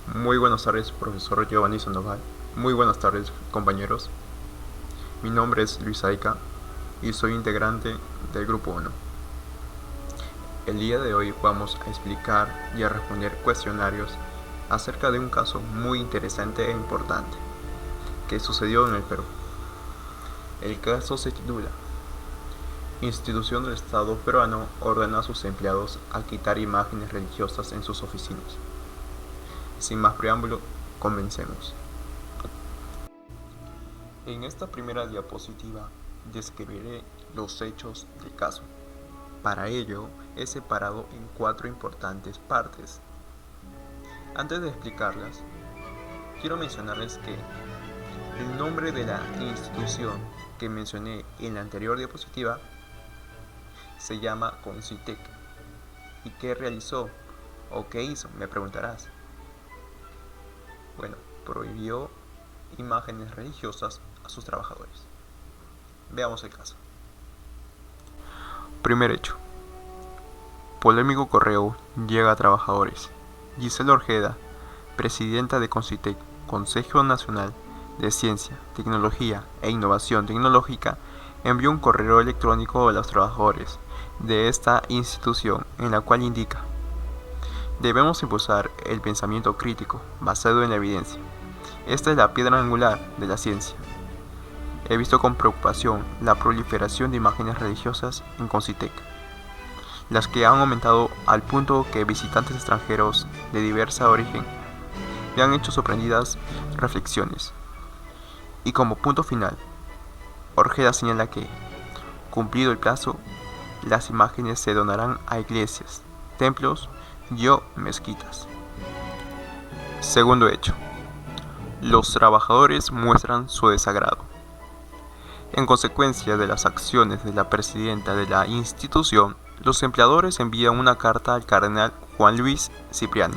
Muy buenas tardes, profesor Giovanni Sandoval. Muy buenas tardes, compañeros. Mi nombre es Luis Aica y soy integrante del Grupo 1. El día de hoy vamos a explicar y a responder cuestionarios acerca de un caso muy interesante e importante que sucedió en el Perú. El caso se titula Institución del Estado peruano ordena a sus empleados a quitar imágenes religiosas en sus oficinas. Sin más preámbulo, comencemos. En esta primera diapositiva describiré los hechos del caso. Para ello, he separado en 4 importantes partes. Antes de explicarlas, quiero mencionarles que el nombre de la institución que mencioné en la anterior diapositiva se llama Concitec. ¿Y qué realizó o qué hizo? Me preguntarás. Bueno, prohibió imágenes religiosas a sus trabajadores. Veamos el caso. Primer hecho. Polémico correo llega a trabajadores. Gisela Orjeda, presidenta de Concitec, Consejo Nacional de Ciencia, Tecnología e Innovación Tecnológica, envió un correo electrónico a los trabajadores de esta institución en la cual indica: debemos impulsar el pensamiento crítico basado en la evidencia. Esta es la piedra angular de la ciencia. He visto con preocupación la proliferación de imágenes religiosas en Concitec, las que han aumentado al punto que visitantes extranjeros de diversa origen me han hecho sorprendidas reflexiones. Y como punto final, Orjeda señala que, cumplido el plazo, las imágenes se donarán a iglesias, templos y o mezquitas. Segundo hecho. Los trabajadores muestran su desagrado. En consecuencia de las acciones de la presidenta de la institución, los empleadores envían una carta al cardenal Juan Luis Cipriani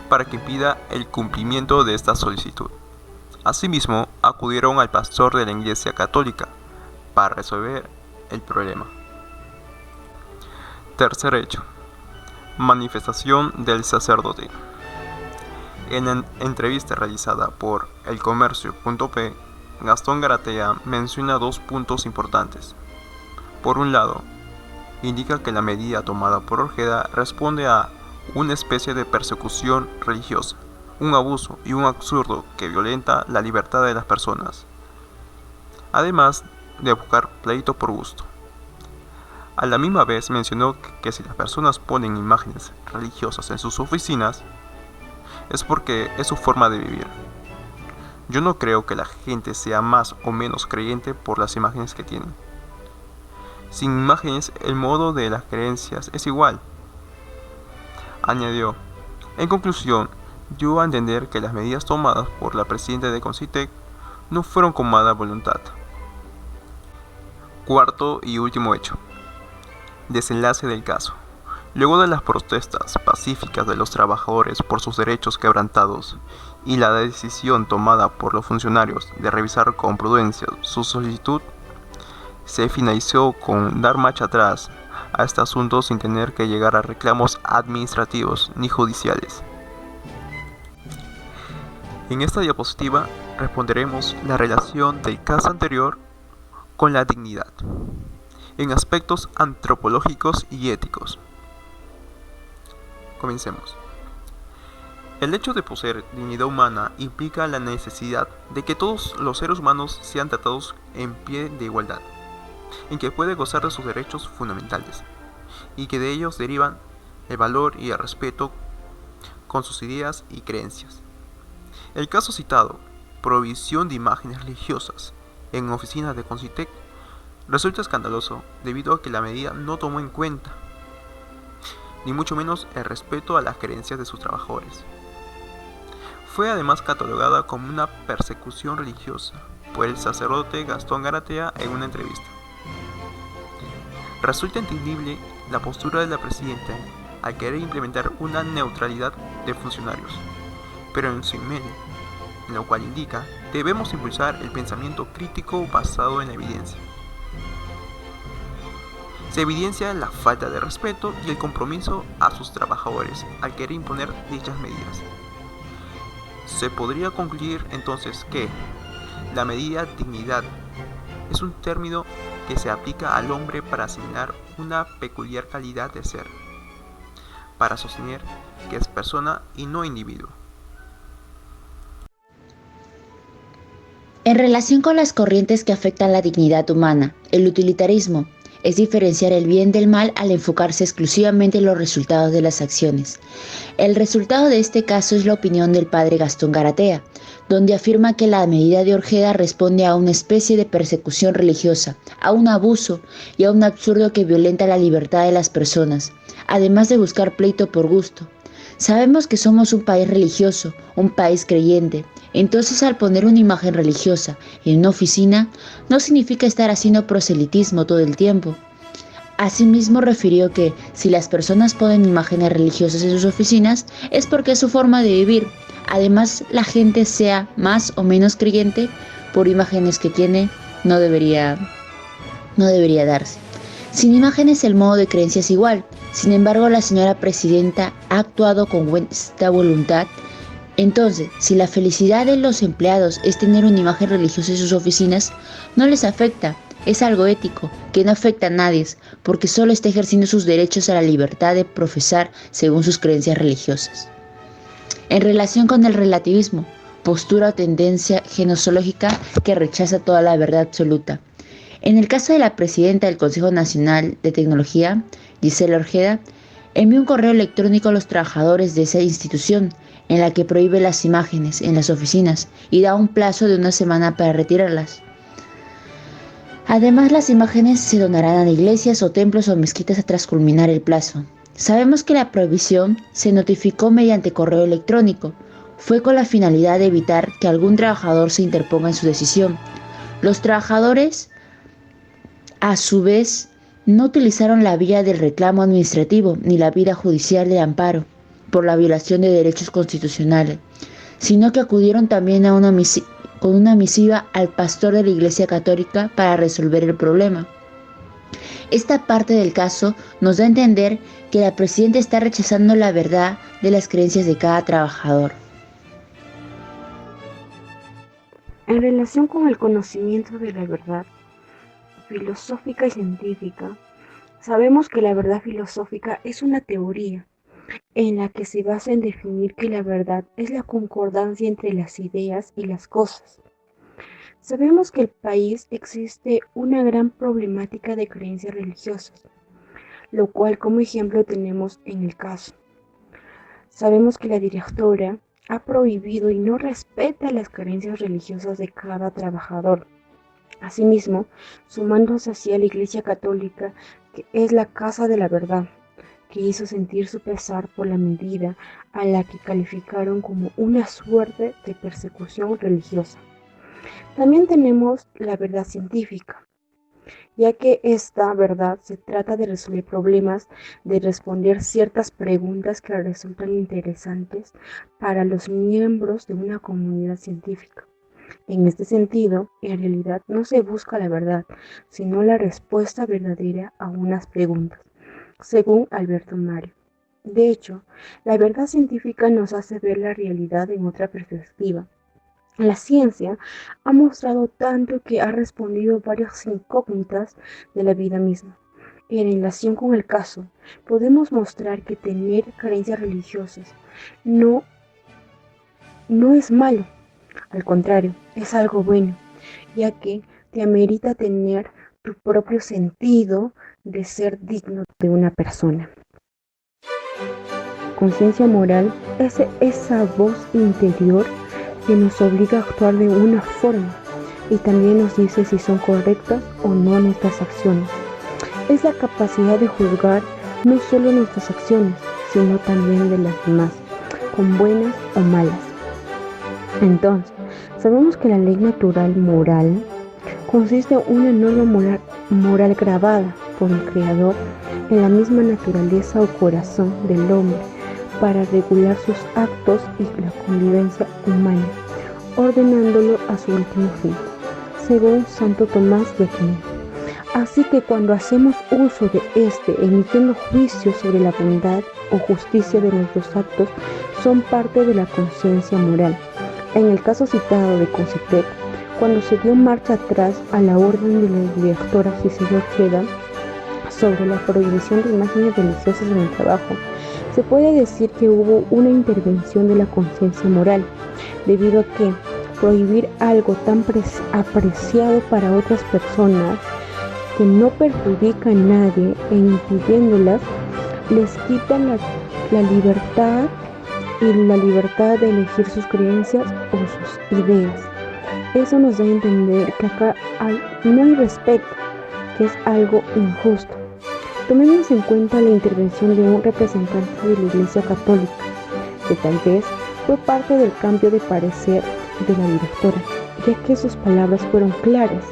para que pida el cumplimiento de esta solicitud. Asimismo, acudieron al pastor de la Iglesia Católica para resolver el problema. Tercer hecho. Manifestación del sacerdote. En la entrevista realizada por elcomercio.p, Gastón Garatea menciona 2 puntos importantes. Por un lado, indica que la medida tomada por Orjeda responde a una especie de persecución religiosa, un abuso y un absurdo que violenta la libertad de las personas, además de buscar pleito por gusto. A la misma vez mencionó que si las personas ponen imágenes religiosas en sus oficinas, es porque es su forma de vivir. Yo no creo que la gente sea más o menos creyente por las imágenes que tienen. Sin imágenes, el modo de las creencias es igual. Añadió: en conclusión, dio a entender que las medidas tomadas por la presidenta de Concitec no fueron con mala voluntad. Cuarto y último hecho. Desenlace del caso. Luego de las protestas pacíficas de los trabajadores por sus derechos quebrantados y la decisión tomada por los funcionarios de revisar con prudencia su solicitud, se finalizó con dar marcha atrás a este asunto sin tener que llegar a reclamos administrativos ni judiciales. En esta diapositiva responderemos la relación del caso anterior con la dignidad, en aspectos antropológicos y éticos. Comencemos. El hecho de poseer dignidad humana implica la necesidad de que todos los seres humanos sean tratados en pie de igualdad, en que puede gozar de sus derechos fundamentales, y que de ellos derivan el valor y el respeto con sus ideas y creencias. El caso citado, prohibición de imágenes religiosas en oficinas de Concitec, resulta escandaloso debido a que la medida no tomó en cuenta ni mucho menos el respeto a las creencias de sus trabajadores. Fue además catalogada como una persecución religiosa por el sacerdote Gastón Garatea en una entrevista. Resulta entendible la postura de la presidenta al querer implementar una neutralidad de funcionarios, pero en su email, en lo cual indica: debemos impulsar el pensamiento crítico basado en la evidencia. Se evidencia la falta de respeto y el compromiso a sus trabajadores al querer imponer dichas medidas. Se podría concluir entonces que la medida dignidad es un término que se aplica al hombre para asignar una peculiar calidad de ser, para sostener que es persona y no individuo. En relación con las corrientes que afectan la dignidad humana, el utilitarismo es diferenciar el bien del mal al enfocarse exclusivamente en los resultados de las acciones. El resultado de este caso es la opinión del padre Gastón Garatea, donde afirma que la medida de Orjeda responde a una especie de persecución religiosa, a un abuso y a un absurdo que violenta la libertad de las personas, además de buscar pleito por gusto. Sabemos que somos un país religioso, un país creyente. Entonces, al poner una imagen religiosa en una oficina, no significa estar haciendo proselitismo todo el tiempo. Asimismo, refirió que si las personas ponen imágenes religiosas en sus oficinas, es porque es su forma de vivir. Además, la gente sea más o menos creyente por imágenes que tiene, no debería darse. Sin imágenes, el modo de creencia es igual. Sin embargo, la señora presidenta ha actuado con buena voluntad. Entonces, si la felicidad de los empleados es tener una imagen religiosa en sus oficinas, no les afecta. Es algo ético, que no afecta a nadie, porque solo está ejerciendo sus derechos a la libertad de profesar según sus creencias religiosas. En relación con el relativismo, postura o tendencia gnoseológica que rechaza toda la verdad absoluta. En el caso de la presidenta del Consejo Nacional de Tecnología, Gisela Orjeda, envió un correo electrónico a los trabajadores de esa institución en la que prohíbe las imágenes en las oficinas y da un plazo de una semana para retirarlas. Además, las imágenes se donarán a iglesias o templos o mezquitas tras culminar el plazo. Sabemos que la prohibición se notificó mediante correo electrónico. Fue con la finalidad de evitar que algún trabajador se interponga en su decisión. Los trabajadores, a su vez, no utilizaron la vía del reclamo administrativo ni la vía judicial de amparo por la violación de derechos constitucionales, sino que acudieron también a con una misiva al pastor de la Iglesia Católica para resolver el problema. Esta parte del caso nos da a entender que la presidenta está rechazando la verdad de las creencias de cada trabajador. En relación con el conocimiento de la verdad filosófica y científica, sabemos que la verdad filosófica es una teoría en la que se basa en definir que la verdad es la concordancia entre las ideas y las cosas. Sabemos que en el país existe una gran problemática de creencias religiosas, lo cual como ejemplo tenemos en el caso. Sabemos que la directora ha prohibido y no respeta las creencias religiosas de cada trabajador. Asimismo, sumándose así a la Iglesia Católica, que es la casa de la verdad, que hizo sentir su pesar por la medida a la que calificaron como una suerte de persecución religiosa. También tenemos la verdad científica, ya que esta verdad se trata de resolver problemas, de responder ciertas preguntas que resultan interesantes para los miembros de una comunidad científica. En este sentido, en realidad no se busca la verdad, sino la respuesta verdadera a unas preguntas, según Alberto Mario. De hecho, la verdad científica nos hace ver la realidad en otra perspectiva. La ciencia ha mostrado tanto que ha respondido varias incógnitas de la vida misma. En relación con el caso, podemos mostrar que tener creencias religiosas no es malo. Al contrario, es algo bueno, ya que te amerita tener tu propio sentido de ser digno de una persona. Conciencia moral es esa voz interior que nos obliga a actuar de una forma y también nos dice si son correctas o no nuestras acciones. Es la capacidad de juzgar no solo nuestras acciones, sino también de las demás, con buenas o malas. Entonces, sabemos que la ley natural moral consiste en una norma moral grabada por el Creador en la misma naturaleza o corazón del hombre para regular sus actos y la convivencia humana, ordenándolo a su último fin, según Santo Tomás de Aquino. Así que cuando hacemos uso de emitiendo juicios sobre la bondad o justicia de nuestros actos, son parte de la conciencia moral, En el caso citado de Concitec, cuando se dio marcha atrás a la orden de la directora Gisela Ojeda sobre la prohibición de imágenes religiosas en el trabajo, se puede decir que hubo una intervención de la conciencia moral, debido a que prohibir algo tan apreciado para otras personas que no perjudica a nadie e impidiéndolas les quita la libertad y la libertad de elegir sus creencias o sus ideas. Eso nos da a entender que acá no hay respeto, que es algo injusto. Tomemos en cuenta la intervención de un representante de la Iglesia Católica, que tal vez fue parte del cambio de parecer de la directora, ya que sus palabras fueron claras,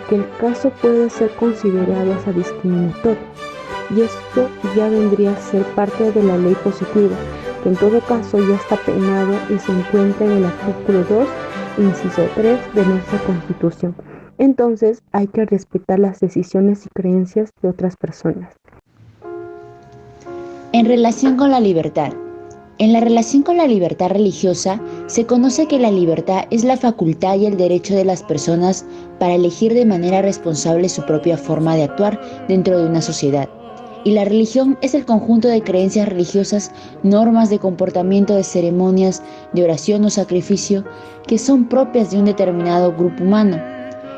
que el caso puede ser considerado hasta discriminatorio, y esto ya vendría a ser parte de la ley positiva, que en todo caso ya está penado y se encuentra en el artículo 2, inciso 3 de nuestra Constitución. Entonces hay que respetar las decisiones y creencias de otras personas. En relación con la libertad. En la relación con la libertad religiosa, se conoce que la libertad es la facultad y el derecho de las personas para elegir de manera responsable su propia forma de actuar dentro de una sociedad. Y la religión es el conjunto de creencias religiosas, normas de comportamiento, de ceremonias, de oración o sacrificio, que son propias de un determinado grupo humano.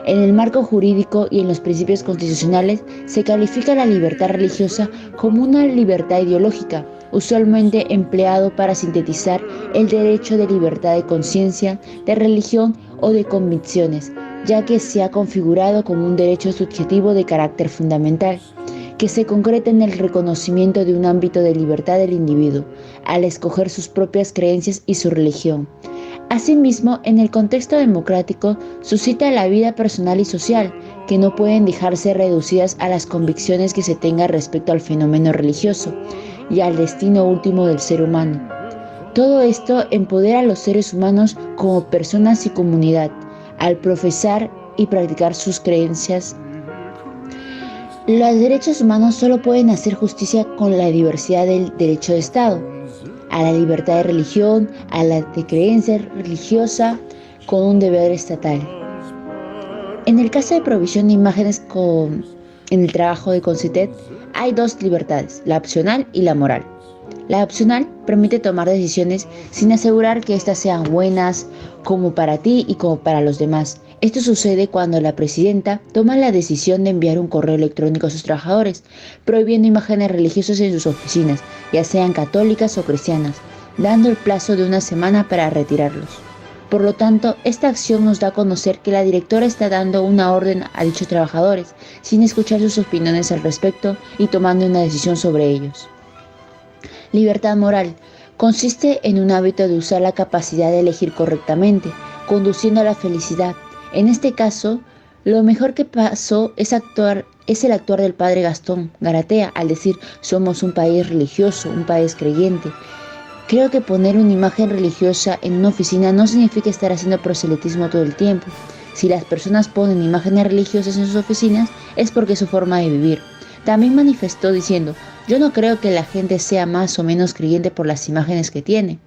En el marco jurídico y en los principios constitucionales se califica la libertad religiosa como una libertad ideológica, usualmente empleado para sintetizar el derecho de libertad de conciencia, de religión o de convicciones, ya que se ha configurado como un derecho subjetivo de carácter fundamental, que se concreta en el reconocimiento de un ámbito de libertad del individuo, al escoger sus propias creencias y su religión. Asimismo, en el contexto democrático, suscita la vida personal y social, que no pueden dejarse reducidas a las convicciones que se tenga respecto al fenómeno religioso y al destino último del ser humano. Todo esto empodera a los seres humanos como personas y comunidad, al profesar y practicar sus creencias. Los derechos humanos solo pueden hacer justicia con la diversidad del derecho de Estado, a la libertad de religión, a la de creencia religiosa, con un deber estatal. En el caso de provisión de imágenes en el trabajo de Concitec, hay dos libertades, la opcional y la moral. La opcional permite tomar decisiones sin asegurar que éstas sean buenas como para ti y como para los demás. Esto sucede cuando la presidenta toma la decisión de enviar un correo electrónico a sus trabajadores, prohibiendo imágenes religiosas en sus oficinas, ya sean católicas o cristianas, dando el plazo de una semana para retirarlos. Por lo tanto, esta acción nos da a conocer que la directora está dando una orden a dichos trabajadores, sin escuchar sus opiniones al respecto y tomando una decisión sobre ellos. Libertad moral consiste en un hábito de usar la capacidad de elegir correctamente, conduciendo a la felicidad. En este caso, lo mejor que pasó es el actuar del padre Gastón Garatea al decir: somos un país religioso, un país creyente. Creo que poner una imagen religiosa en una oficina no significa estar haciendo proselitismo todo el tiempo. Si las personas ponen imágenes religiosas en sus oficinas es porque es su forma de vivir. También manifestó diciendo: yo no creo que la gente sea más o menos creyente por las imágenes que tiene.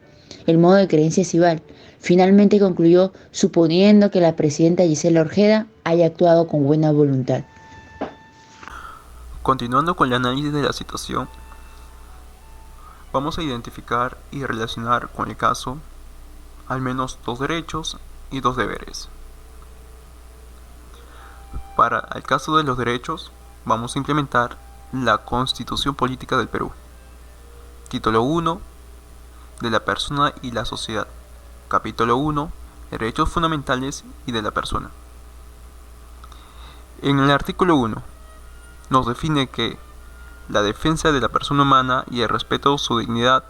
El modo de creencia es igual. Finalmente concluyó suponiendo que la presidenta Gisela Ojeda haya actuado con buena voluntad. Continuando con el análisis de la situación, vamos a identificar y relacionar con el caso al menos dos derechos y dos deberes. Para el caso de los derechos, vamos a implementar la Constitución Política del Perú. Título 1, de la persona y la sociedad. Capítulo 1, derechos fundamentales y de la persona. En el artículo 1, nos define que la defensa de la persona humana y el respeto a su dignidad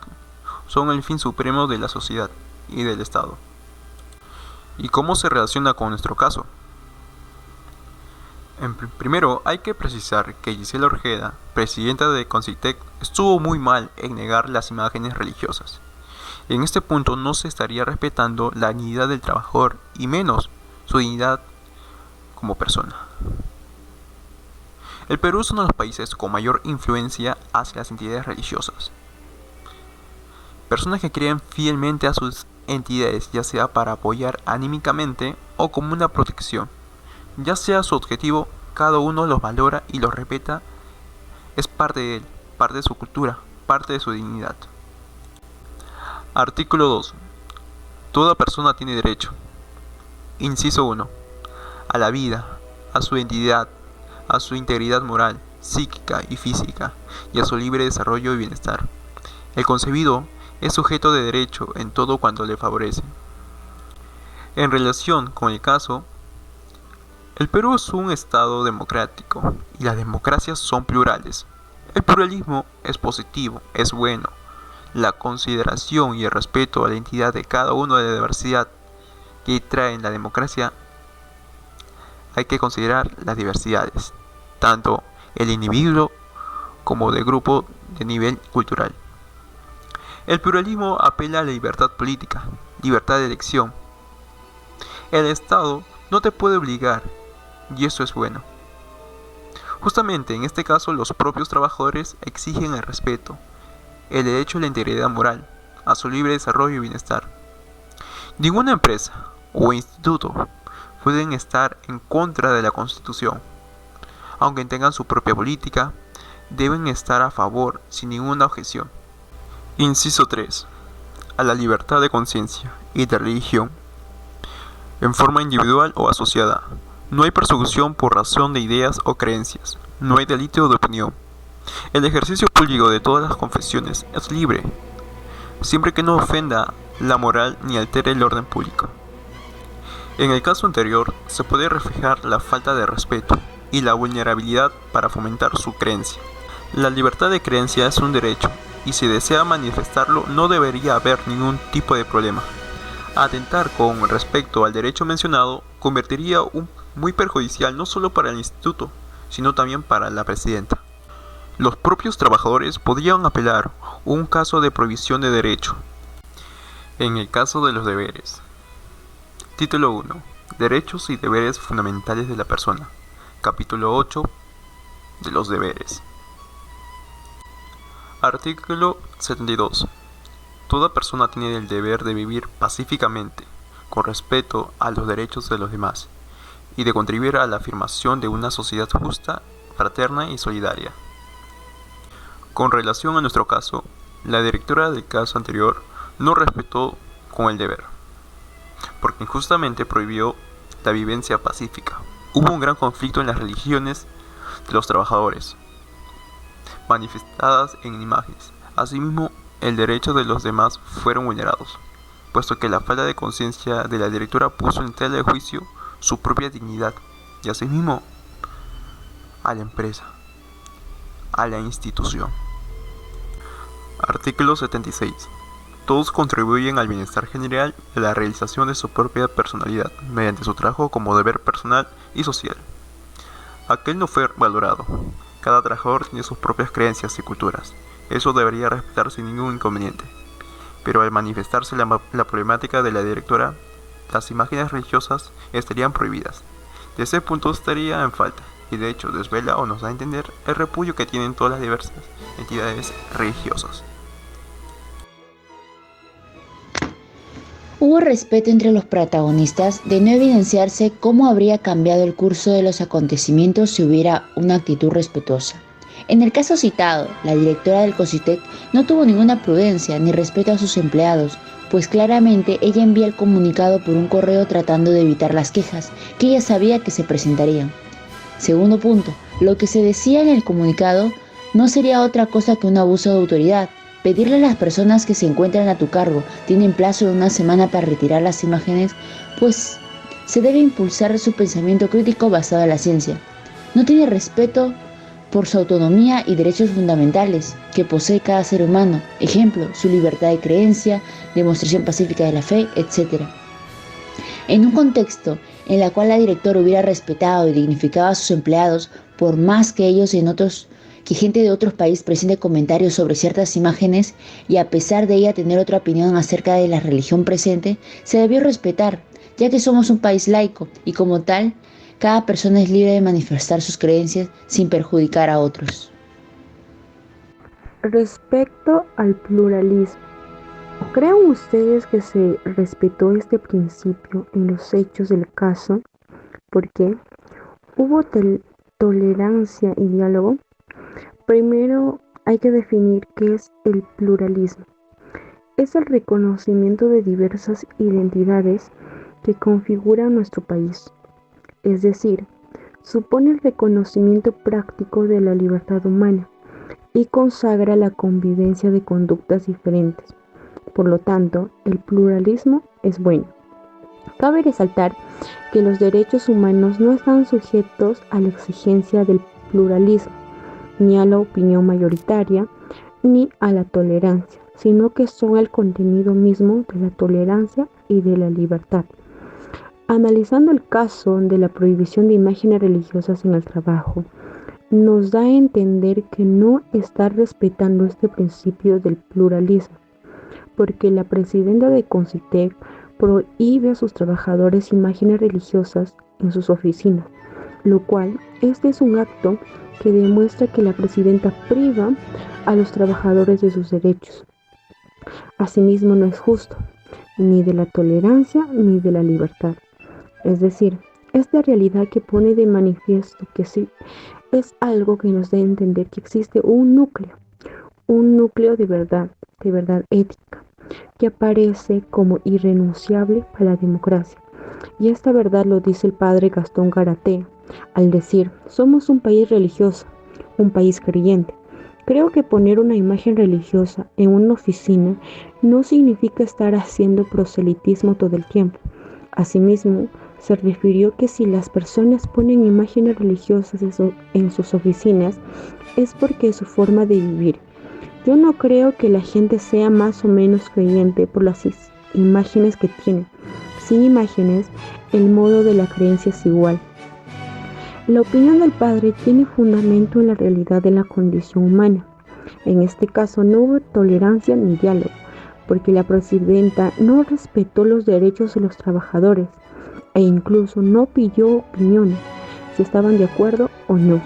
son el fin supremo de la sociedad y del Estado. ¿Y cómo se relaciona con nuestro caso? Primero, hay que precisar que Gisela Ojeda, presidenta de Concitec, estuvo muy mal en negar las imágenes religiosas. En este punto no se estaría respetando la dignidad del trabajador y menos su dignidad como persona. El Perú es uno de los países con mayor influencia hacia las entidades religiosas. Personas que creen fielmente a sus entidades, ya sea para apoyar anímicamente o como una protección. Ya sea su objetivo, cada uno los valora y los respeta, es parte de él, parte de su cultura, parte de su dignidad. Artículo 2. Toda persona tiene derecho. Inciso 1. A la vida, a su identidad, a su integridad moral, psíquica y física, y a su libre desarrollo y bienestar. El concebido es sujeto de derecho en todo cuanto le favorece. En relación con el caso, el Perú es un estado democrático y las democracias son plurales. El pluralismo es positivo, es bueno. La consideración y el respeto a la identidad de cada uno de la diversidad que trae la democracia, hay que considerar las diversidades, tanto el individuo como de grupo de nivel cultural. El pluralismo apela a la libertad política, libertad de elección. El Estado no te puede obligar, y eso es bueno. Justamente en este caso los propios trabajadores exigen el respeto, el derecho a la integridad moral, a su libre desarrollo y bienestar. Ninguna empresa o instituto pueden estar en contra de la Constitución. Aunque tengan su propia política, deben estar a favor sin ninguna objeción. Inciso 3. A la libertad de conciencia y de religión, en forma individual o asociada. No hay persecución por razón de ideas o creencias. No hay delito de opinión. El ejercicio público de todas las confesiones es libre, siempre que no ofenda la moral ni altere el orden público. En el caso anterior, se puede reflejar la falta de respeto y la vulnerabilidad para fomentar su creencia. La libertad de creencia es un derecho, y si desea manifestarlo no debería haber ningún tipo de problema. Atentar con respecto al derecho mencionado convertiría muy perjudicial no solo para el instituto, sino también para la presidenta. Los propios trabajadores podrían apelar un caso de prohibición de derecho. En el caso de los deberes. Título 1. Derechos y deberes fundamentales de la persona. Capítulo 8. De los deberes. Artículo 72. Toda persona tiene el deber de vivir pacíficamente, con respeto a los derechos de los demás, y de contribuir a la afirmación de una sociedad justa, fraterna y solidaria. Con relación a nuestro caso, la directora del caso anterior no respetó con el deber, porque injustamente prohibió la vivencia pacífica. Hubo un gran conflicto en las religiones de los trabajadores, manifestadas en imágenes. Asimismo, el derecho de los demás fueron vulnerados, puesto que la falta de conciencia de la directora puso en tela de juicio su propia dignidad y asimismo a la empresa, a la institución. Artículo 76. Todos contribuyen al bienestar general y a la realización de su propia personalidad mediante su trabajo como deber personal y social. Aquel no fue valorado. Cada trabajador tiene sus propias creencias y culturas. Eso debería respetarse sin ningún inconveniente. Pero al manifestarse la problemática de la directora, las imágenes religiosas estarían prohibidas. De ese punto estaría en falta, y de hecho desvela o nos da a entender el repudio que tienen todas las diversas entidades religiosas. Hubo respeto entre los protagonistas de no evidenciarse cómo habría cambiado el curso de los acontecimientos si hubiera una actitud respetuosa. En el caso citado, la directora del COSITEC no tuvo ninguna prudencia ni respeto a sus empleados, pues claramente ella envía el comunicado por un correo tratando de evitar las quejas que ella sabía que se presentarían. Segundo punto, lo que se decía en el comunicado no sería otra cosa que un abuso de autoridad. Pedirle a las personas que se encuentran a tu cargo tienen plazo de una semana para retirar las imágenes, pues se debe impulsar su pensamiento crítico basado en la ciencia. No tiene respeto por su autonomía y derechos fundamentales que posee cada ser humano, ejemplo, su libertad de creencia, demostración pacífica de la fe, etc. En un contexto en el cual la directora hubiera respetado y dignificado a sus empleados, por más que gente de otros países presente comentarios sobre ciertas imágenes y a pesar de ella tener otra opinión acerca de la religión presente, se debió respetar, ya que somos un país laico y como tal, cada persona es libre de manifestar sus creencias sin perjudicar a otros. Respecto al pluralismo. ¿Creen ustedes que se respetó este principio en los hechos del caso? ¿Por qué? ¿Hubo tolerancia y diálogo? Primero hay que definir qué es el pluralismo. Es el reconocimiento de diversas identidades que configuran nuestro país. Es decir, supone el reconocimiento práctico de la libertad humana y consagra la convivencia de conductas diferentes. Por lo tanto, el pluralismo es bueno. Cabe resaltar que los derechos humanos no están sujetos a la exigencia del pluralismo, ni a la opinión mayoritaria, ni a la tolerancia, sino que son el contenido mismo de la tolerancia y de la libertad. Analizando el caso de la prohibición de imágenes religiosas en el trabajo, nos da a entender que no está respetando este principio del pluralismo, porque la presidenta de Concitec prohíbe a sus trabajadores imágenes religiosas en sus oficinas, lo cual este es un acto que demuestra que la presidenta priva a los trabajadores de sus derechos. Asimismo, no es justo, ni de la tolerancia ni de la libertad. Es decir, esta realidad que pone de manifiesto que sí es algo que nos da a entender que existe un núcleo de verdad ética, que aparece como irrenunciable para la democracia. Y esta verdad lo dice el padre Gastón Garatea, al decir, somos un país religioso, un país creyente. Creo que poner una imagen religiosa en una oficina no significa estar haciendo proselitismo todo el tiempo. Asimismo, se refirió que si las personas ponen imágenes religiosas en sus oficinas es porque es su forma de vivir. Yo no creo que la gente sea más o menos creyente por las imágenes que tiene. Sin imágenes, el modo de la creencia es igual. La opinión del padre tiene fundamento en la realidad de la condición humana. En este caso no hubo tolerancia ni diálogo, porque la presidenta no respetó los derechos de los trabajadores e incluso no pidió opiniones, si estaban de acuerdo o no.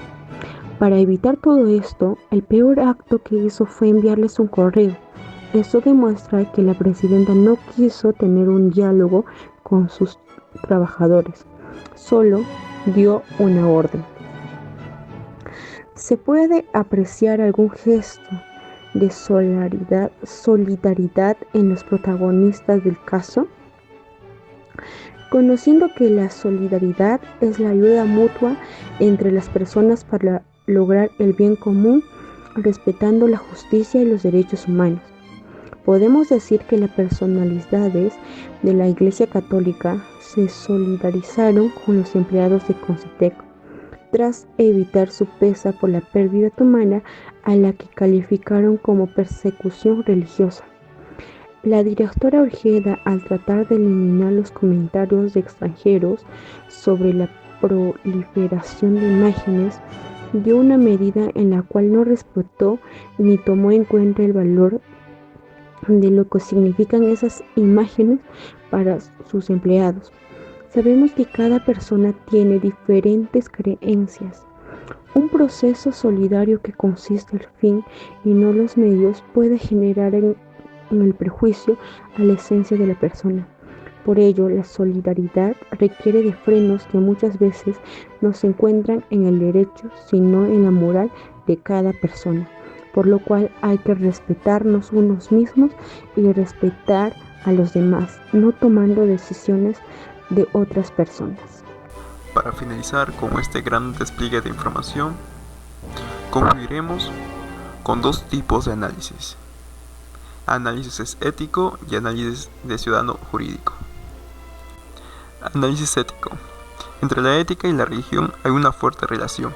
Para evitar todo esto, el peor acto que hizo fue enviarles un correo. Esto demuestra que la presidenta no quiso tener un diálogo con sus trabajadores, solo dio una orden. ¿Se puede apreciar algún gesto de solidaridad en los protagonistas del caso? Conociendo que la solidaridad es la ayuda mutua entre las personas para lograr el bien común, respetando la justicia y los derechos humanos. Podemos decir que las personalidades de la Iglesia Católica se solidarizaron con los empleados de Concitec, tras evitar su pesa por la pérdida humana a la que calificaron como persecución religiosa. La directora Ojeda, al tratar de eliminar los comentarios de extranjeros sobre la proliferación de imágenes, dio una medida en la cual no respetó ni tomó en cuenta el valor de lo que significan esas imágenes para sus empleados. Sabemos que cada persona tiene diferentes creencias. Un proceso solidario que consiste en el fin y no los medios puede generar en el prejuicio a la esencia de la persona. Por ello, la solidaridad requiere de frenos que muchas veces no se encuentran en el derecho, sino en la moral de cada persona. Por lo cual hay que respetarnos unos mismos y respetar a los demás, no tomando decisiones de otras personas. Para finalizar con este gran despliegue de información, concluiremos con dos tipos de análisis: análisis ético y análisis de ciudadano jurídico. Análisis ético. Entre la ética y la religión hay una fuerte relación,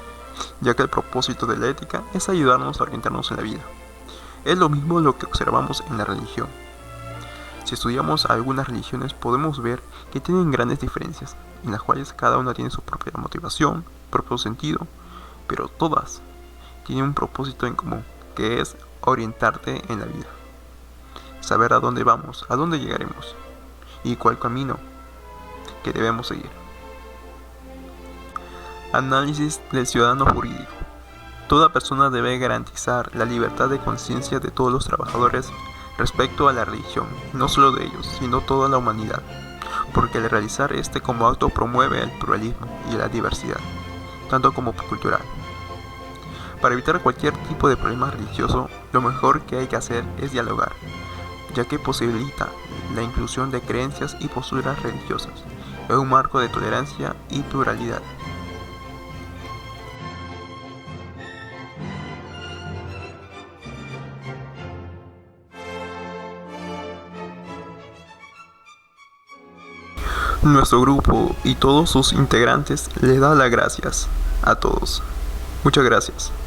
ya que el propósito de la ética es ayudarnos a orientarnos en la vida. Es lo mismo lo que observamos en la religión. Si estudiamos algunas religiones podemos ver que tienen grandes diferencias, en las cuales cada una tiene su propia motivación, propio sentido, pero todas tienen un propósito en común, que es orientarte en la vida. Saber a dónde vamos, a dónde llegaremos y cuál camino que debemos seguir. Análisis del ciudadano jurídico. Toda persona debe garantizar la libertad de conciencia de todos los trabajadores respecto a la religión, no solo de ellos, sino toda la humanidad, porque al realizar este como acto promueve el pluralismo y la diversidad, tanto como cultural. Para evitar cualquier tipo de problema religioso, lo mejor que hay que hacer es dialogar, ya que posibilita la inclusión de creencias y posturas religiosas en un marco de tolerancia y pluralidad. Nuestro grupo y todos sus integrantes les da las gracias a todos. Muchas gracias.